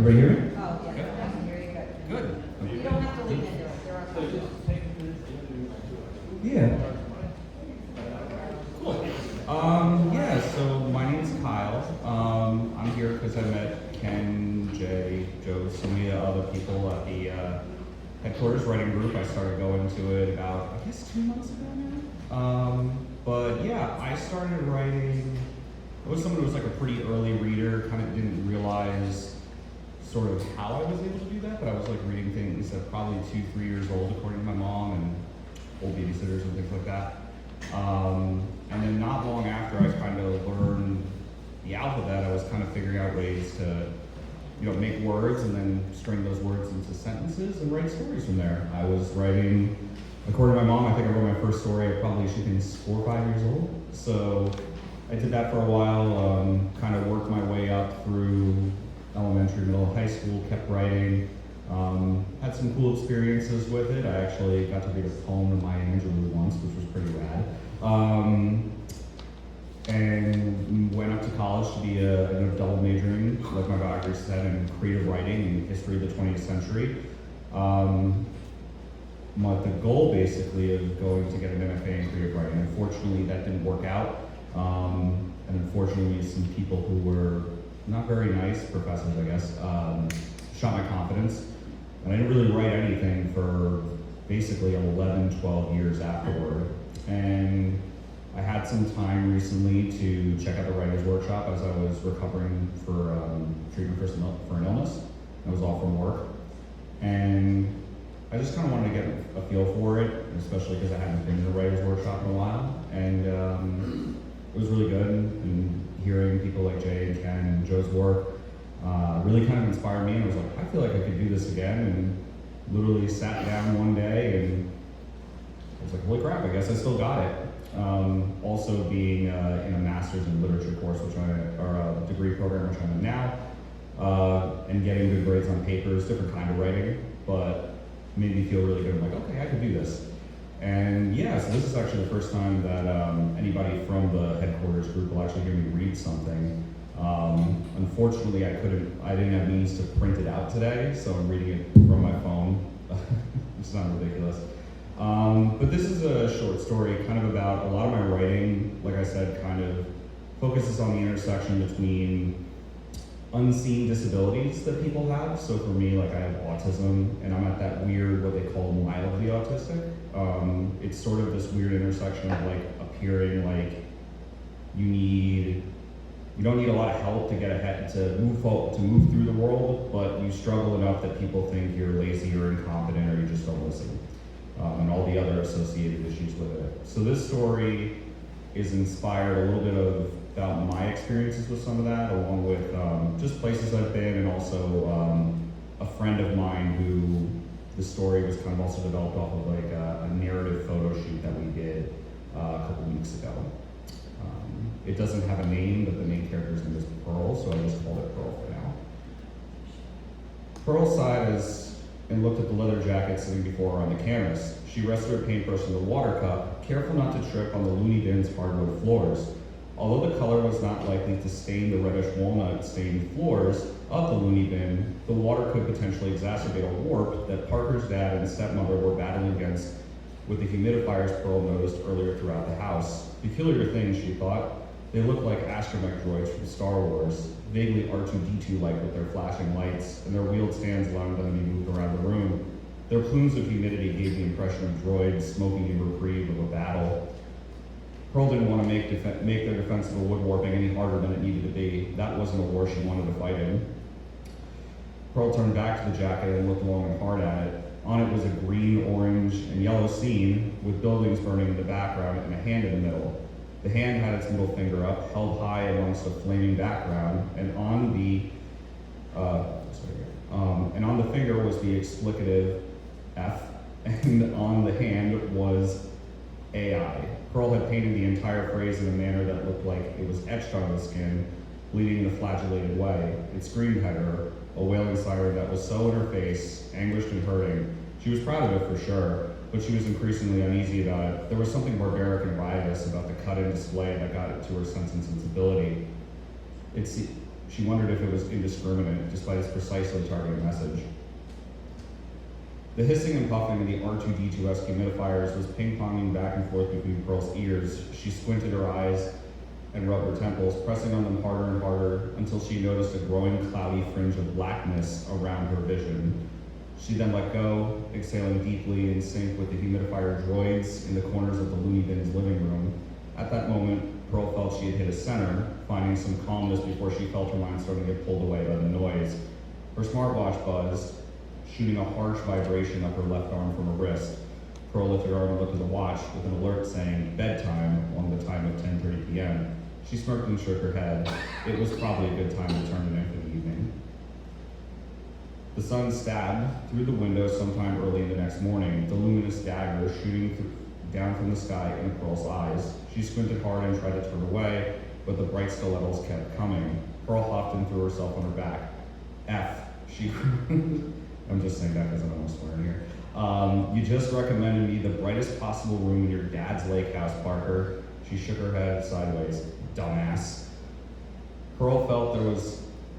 Everybody hear me? Oh, yeah, Yep. I can hear you good. Good. You don't have to lean into it, there are questions. Yeah. Cool. Yeah, so my name's Kyle. I'm here because I met Ken, Jay, Joe, so many other people at the headquarters writing group. I started going to it about, I guess, 2 months ago now. But yeah, I started writing. I was someone who was like a pretty early reader, kind of didn't realize sort of how I was able to do that, but I was like reading things at probably 2-3 years old, according to my mom and old babysitters and things like that. And then not long after I kind of learned the alphabet, I was kind of figuring out ways to, make words and then string those words into sentences and write stories from there. I was writing, according to my mom, I think I wrote my first story at probably 4 or 5 years old. So I did that for a while, kind of worked my way up through elementary, middle, high school, kept writing. Had some cool experiences with it. I actually got to read a poem to Maya Angelou once, which was pretty rad. And went up to college to be a double majoring, like my biography said, in creative writing and history of the 20th century. The goal basically of going to get an MFA in creative writing. Unfortunately, that didn't work out. And unfortunately, some people who were not very nice professors, I guess, shot my confidence. And I didn't really write anything for basically 11, 12 years afterward. And I had some time recently to check out the writer's workshop as I was recovering for treatment for an illness. I was off from work. And I just kind of wanted to get a feel for it, especially because I hadn't been in a writer's workshop in a while. And it was really good. And hearing people like Jay and Ken and Joe's work really kind of inspired me. And I was like, I feel like I could do this again. And literally sat down one day and I was like, holy crap, I guess I still got it. Also being in a master's in literature course, or a degree program, which I'm in now, and getting good grades on papers, different kind of writing, but made me feel really good. I'm like, okay, I could do this. And yeah, so this is actually the first time that anybody from the headquarters group will actually hear me read something. Unfortunately, I didn't have means to print it out today, so I'm reading it from my phone. It's not ridiculous. But this is a short story kind of about a lot of my writing, like I said, kind of focuses on the intersection between unseen disabilities that people have. So for me, like I have autism and I'm at that weird, what they call mildly autistic. It's sort of this weird intersection of like appearing like you don't need a lot of help to get ahead, to move through the world, but you struggle enough that people think you're lazy or incompetent or you just don't listen. And all the other associated issues with it. So this story is inspired a little bit about my experiences with some of that, along with just places I've been, and also a friend of mine who the story was kind of also developed off of like a narrative photo shoot that we did a couple weeks ago. It doesn't have a name, but the main character's name is Pearl, so I just called it Pearl for now. Pearl sighed and looked at the leather jacket sitting before her on the canvas. She rested her paintbrush in the water cup, careful not to trip on the loony bin's hardwood floors. Although the color was not likely to stain the reddish walnut-stained floors of the loony bin, the water could potentially exacerbate a warp that Parker's dad and stepmother were battling against with the humidifiers Pearl noticed earlier throughout the house. Peculiar things, she thought. They looked like astromech droids from Star Wars, vaguely R2-D2-like with their flashing lights, and their wheeled stands allowing them to be moved around the room. Their plumes of humidity gave the impression of droids smoking in reprieve of a battle. Pearl didn't want to make their defense of the wood warping any harder than it needed to be. That wasn't a war she wanted to fight in. Pearl turned back to the jacket and looked long and hard at it. On it was a green, orange, and yellow scene with buildings burning in the background and a hand in the middle. The hand had its middle finger up, held high amongst a flaming background, and on the finger was the explicative F, and on the hand was AI. Pearl had painted the entire phrase in a manner that looked like it was etched on the skin, bleeding in a flagellated way. It screamed at her, a wailing siren that was so in her face, anguished and hurting. She was proud of it for sure, but she was increasingly uneasy about it. There was something barbaric and riotous about the cut-in display that got to her sense and sensibility. It She wondered if it was indiscriminate, despite its precisely targeted message. The hissing and puffing of the R2-D2S humidifiers was ping-ponging back and forth between Pearl's ears. She squinted her eyes and rubbed her temples, pressing on them harder and harder until she noticed a growing cloudy fringe of blackness around her vision. She then let go, exhaling deeply in sync with the humidifier droids in the corners of the Looney Bins living room. At that moment, Pearl felt she had hit a center, finding some calmness before she felt her mind starting to get pulled away by the noise. Her smartwatch buzzed, shooting a harsh vibration up her left arm from her wrist. Pearl lifted her arm and looked at the watch with an alert saying bedtime on the time of 10:30 p.m. She smirked and shook her head. It was probably a good time to turn it in for the evening. The sun stabbed through the window sometime early the next morning, the luminous dagger shooting down from the sky in Pearl's eyes. She squinted hard and tried to turn away, but the bright stilettos kept coming. Pearl hopped and threw herself on her back. F, she I'm just saying that because I don't want to swear in here. You just recommended me the brightest possible room in your dad's lake house, Parker. She shook her head sideways. Dumbass. Pearl felt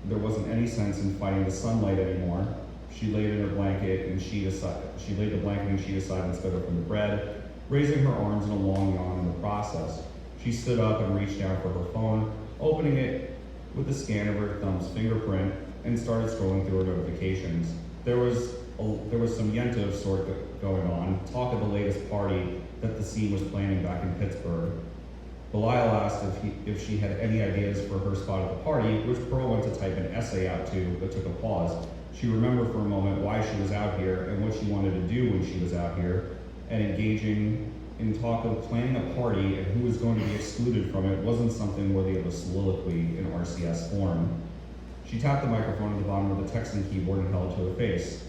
there wasn't any sense in fighting the sunlight anymore. She laid in her blanket and she laid the blanket and sheet aside and stood up from the bed, raising her arms in a long yawn in the process. She stood up and reached down for her phone, opening it with a scan of her thumb's fingerprint, and started scrolling through her notifications. There was some Yenta of sort going on, talk of the latest party that the scene was planning back in Pittsburgh. Belial asked if she had any ideas for her spot at the party, which Pearl went to type an essay out to, but took a pause. She remembered for a moment why she was out here and what she wanted to do when she was out here, and engaging in talk of planning a party and who was going to be excluded from it wasn't something worthy of a soliloquy in RCS form. She tapped the microphone at the bottom of the texting keyboard and held it to her face.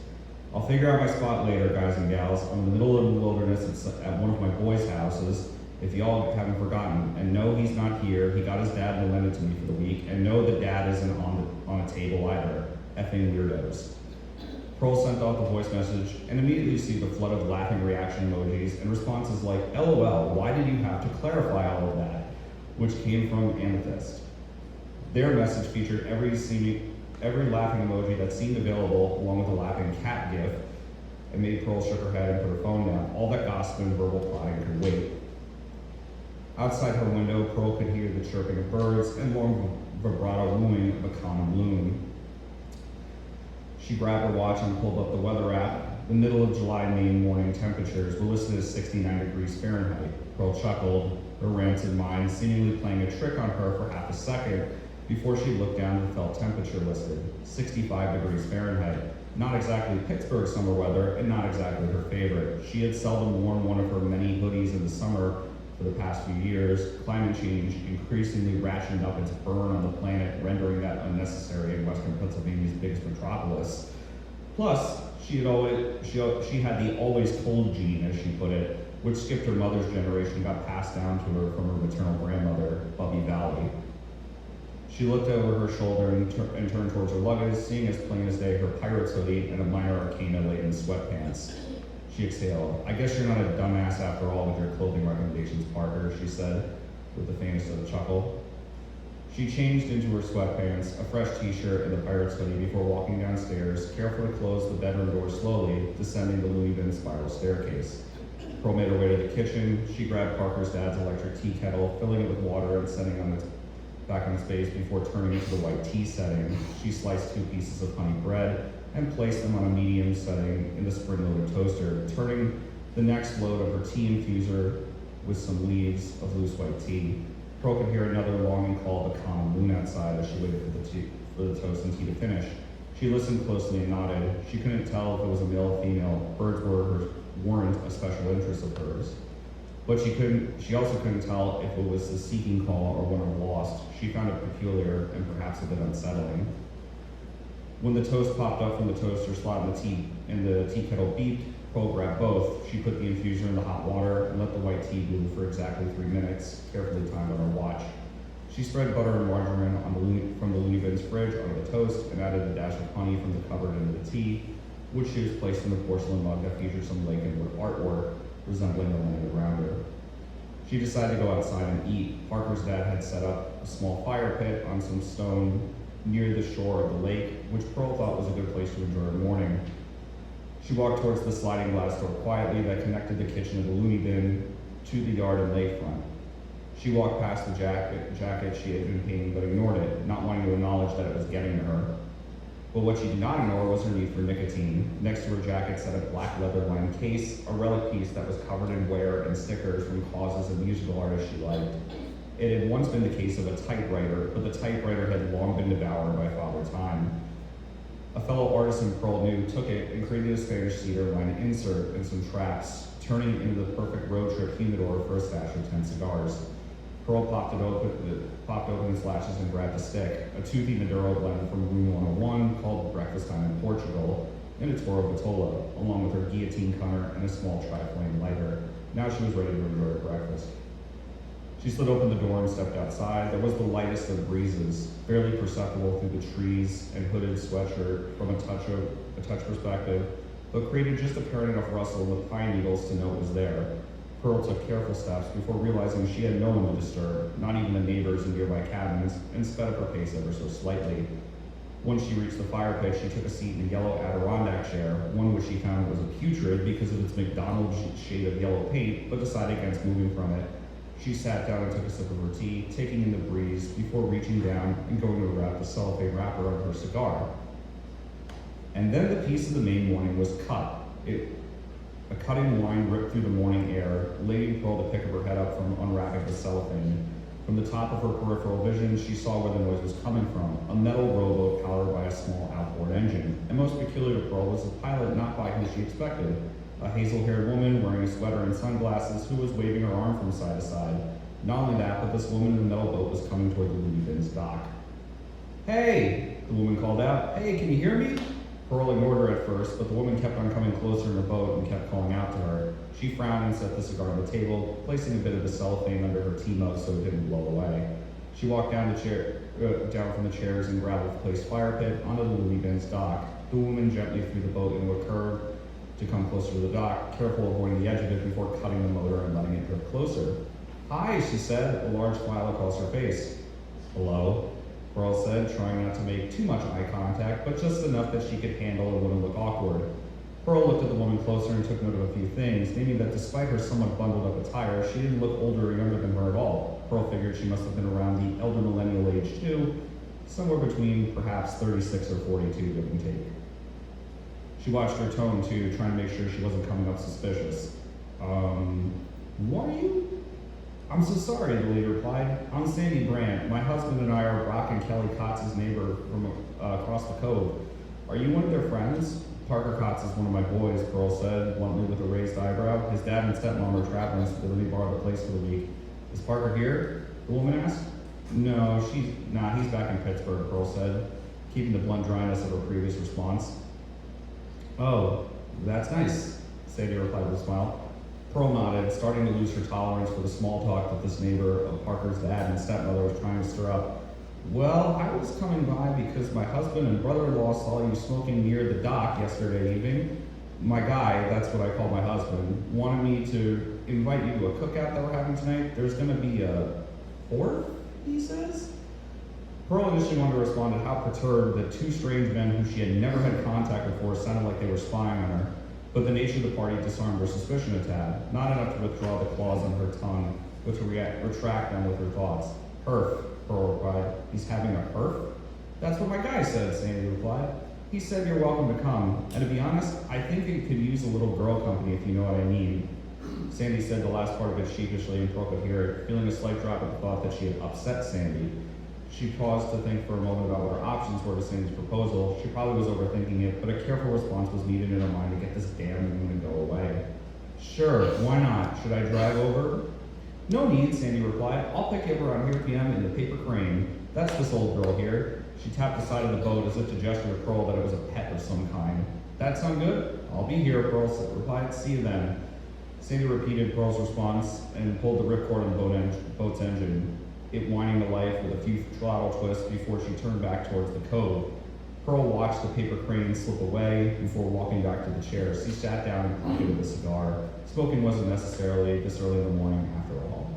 I'll figure out my spot later, guys and gals. I'm in the middle of the wilderness at one of my boys' houses, if y'all haven't forgotten. And no, he's not here. He got his dad to lend it to me for the week. And no, the dad isn't on a table either. Effing weirdos. Pearl sent off the voice message and immediately received a flood of laughing reaction emojis and responses like, LOL, why did you have to clarify all of that? Which came from Amethyst. Their message featured every laughing emoji that seemed available, along with a laughing cat gif, and made Pearl shook her head and put her phone down. All that gossip and verbal plotting could wait. Outside her window, Pearl could hear the chirping of birds and more vibrato wooing of a common loon. She grabbed her watch and pulled up the weather app. The middle of July Maine morning temperatures were listed as 69 degrees Fahrenheit. Pearl chuckled, her rancid mind seemingly playing a trick on her for half a second before she looked down at the felt temperature listed, 65 degrees Fahrenheit. Not exactly Pittsburgh summer weather, and not exactly her favorite. She had seldom worn one of her many hoodies in the summer for the past few years. Climate change increasingly rationed up its burn on the planet, rendering that unnecessary in western Pennsylvania's biggest metropolis. Plus, she had the always cold gene, as she put it, which skipped her mother's generation and got passed down to her from her maternal grandmother, Bubby Valley. She looked over her shoulder and turned towards her luggage, seeing as plain as day her pirate's hoodie and a minor arcana-laden sweatpants. She exhaled. I guess you're not a dumbass after all with your clothing recommendations, Parker, she said, with the faintest of a chuckle. She changed into her sweatpants, a fresh t-shirt, and the pirate's hoodie before walking downstairs, carefully closed the bedroom door slowly, descending the Looney Bin spiral staircase. Pearl made her way to the kitchen. She grabbed Parker's dad's electric tea kettle, filling it with water and setting it back on its base before turning it to the white tea setting. She sliced 2 pieces of honey bread and placed them on a medium setting in the spring-loaded toaster, turning the next load of her tea infuser with some leaves of loose white tea. Pearl could hear another longing call of a common loon outside as she waited for the toast and tea to finish. She listened closely and nodded. She couldn't tell if it was a male or female. Birds weren't a special interest of hers. But she also couldn't tell if it was a seeking call or one of lost. She found it peculiar and perhaps a bit unsettling. When the toast popped up from the toaster slot and the tea kettle beeped, Pearl grabbed both. She put the infuser in the hot water and let the white tea brew for exactly 3 minutes, carefully timed on her watch. She spread butter and margarine from the Looney Bin's fridge onto the toast and added a dash of honey from the cupboard into the tea, which she was placed in the porcelain mug that featured some Lakenwood artwork resembling the land around her. She decided to go outside and eat. Parker's dad had set up a small fire pit on some stone near the shore of the lake, which Pearl thought was a good place to enjoy her morning. She walked towards the sliding glass door quietly that connected the kitchen of the loony bin to the yard and lakefront. She walked past the jacket she had been painting, but ignored it, not wanting to acknowledge that it was getting to her. But what she did not ignore was her need for nicotine. Next to her jacket sat a black leather-lined case, a relic piece that was covered in wear and stickers from causes and musical artists she liked. It had once been the case of a typewriter, but the typewriter had long been devoured by Father Time. A fellow artisan Pearl knew took it and created a Spanish cedar line insert and some traps, turning it into the perfect road trip humidor for a stash of 10 cigars. Pearl popped open its latches and grabbed a stick, a toothy Maduro blend from Room 101 called Breakfast Time in Portugal, and a Toro Vitola, along with her guillotine cutter and a small tri-flame lighter. Now she was ready to enjoy her breakfast. She slid open the door and stepped outside. There was the lightest of breezes, barely perceptible through the trees and hooded sweatshirt from a touch perspective, but created just a parent enough rustle in the pine needles to know it was there. Pearl took careful steps before realizing she had no one to disturb, not even the neighbors in nearby cabins, and sped up her pace ever so slightly. Once she reached the fire pit, she took a seat in a yellow Adirondack chair, one which she found was a putrid because of its McDonald's shade of yellow paint, but decided against moving from it. She sat down and took a sip of her tea, taking in the breeze, before reaching down and going to wrap the cellophane wrapper on her cigar. And then the piece of the May morning was cut. A cutting line ripped through the morning air, leading Pearl to pick her head up from unwrapping the cellophane. From the top of her peripheral vision, she saw where the noise was coming from, a metal rowboat powered by a small outboard engine. And most peculiar to Pearl was the pilot not by who she expected, a hazel-haired woman wearing a sweater and sunglasses who was waving her arm from side to side. Not only that, but this woman in the metal boat was coming toward the loony bin's dock. "Hey!" the woman called out. "Hey, can you hear me?" Pearl ignored her at first, but the woman kept on coming closer in the boat and kept calling out to her. She frowned and set the cigar on the table, placing a bit of the cellophane under her tea mug so it didn't blow away. She walked down from the chairs and gravel-placed fire pit onto the loony bin's dock. The woman gently threw the boat into a curve to come closer to the dock, careful of avoiding the edge of it before cutting the motor and letting it drift closer. "Hi," she said, a large smile across her face. "Hello," Pearl said, trying not to make too much eye contact, but just enough that she could handle and wouldn't look awkward. Pearl looked at the woman closer and took note of a few things, namely that despite her somewhat bundled up attire, she didn't look older or younger than her at all. Pearl figured she must have been around the elder millennial age too, somewhere between perhaps 36 or 42, give and take. She watched her tone too, trying to make sure she wasn't coming up suspicious. Who are you?" "I'm so sorry," the lady replied. "I'm Sandy Brandt. My husband and I are Brock and Kelly Cotz's neighbor from across the cove. Are you one of their friends?" "Parker Kotz is one of my boys," Pearl said, bluntly with a raised eyebrow. "His dad and stepmom are traveling, so they let me borrow the place for the week." "Is Parker here?" the woman asked. "No, he's back in Pittsburgh," Pearl said, keeping the blunt dryness of her previous response. "Oh, that's nice," Sandy replied with a smile. Pearl nodded, starting to lose her tolerance for the small talk that this neighbor of Parker's dad and stepmother was trying to stir up. "Well, I was coming by because my husband and brother-in-law saw you smoking near the dock yesterday evening. My guy, that's what I call my husband, wanted me to invite you to a cookout that we're having tonight. There's going to be a fourth, he says." Pearl initially wanted to respond to how perturbed that two strange men who she had never had contact before sounded like they were spying on her, but the nature of the party disarmed her suspicion a tad, not enough to withdraw the claws on her tongue, but to retract them with her thoughts. "Herf," Pearl replied. "He's having a herf?" "That's what my guy said," Sandy replied. "He said you're welcome to come, and to be honest, I think he could use a little girl company if you know what I mean." Sandy said the last part of it sheepishly, and Pearl could hear it, feeling a slight drop at the thought that she had upset Sandy. She paused to think for a moment about what her options were to Sandy's proposal. She probably was overthinking it, but a careful response was needed in her mind to get this damn woman to go away. "Sure, why not? Should I drive over?" "No need," Sandy replied. "I'll pick you up around here p.m. in the paper crane. That's this old girl here." She tapped the side of the boat as if to gesture to Pearl that it was a pet of some kind. "That sound good?" "I'll be here," Pearl replied. "See you then." Sandy repeated Pearl's response and pulled the ripcord on the boat's engine, it whining to life with a few throttle twists before she turned back towards the cove. Pearl watched the paper crane slip away before walking back to the chair. She sat down and pocketed the cigar. Smoking wasn't necessarily this early in the morning after all.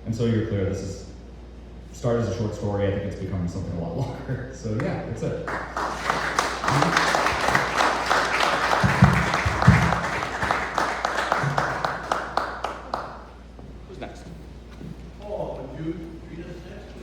And so you're clear, this is started as a short story. I think it's becoming something a lot longer. So yeah, that's it. Who's next? Paul, would you read us next?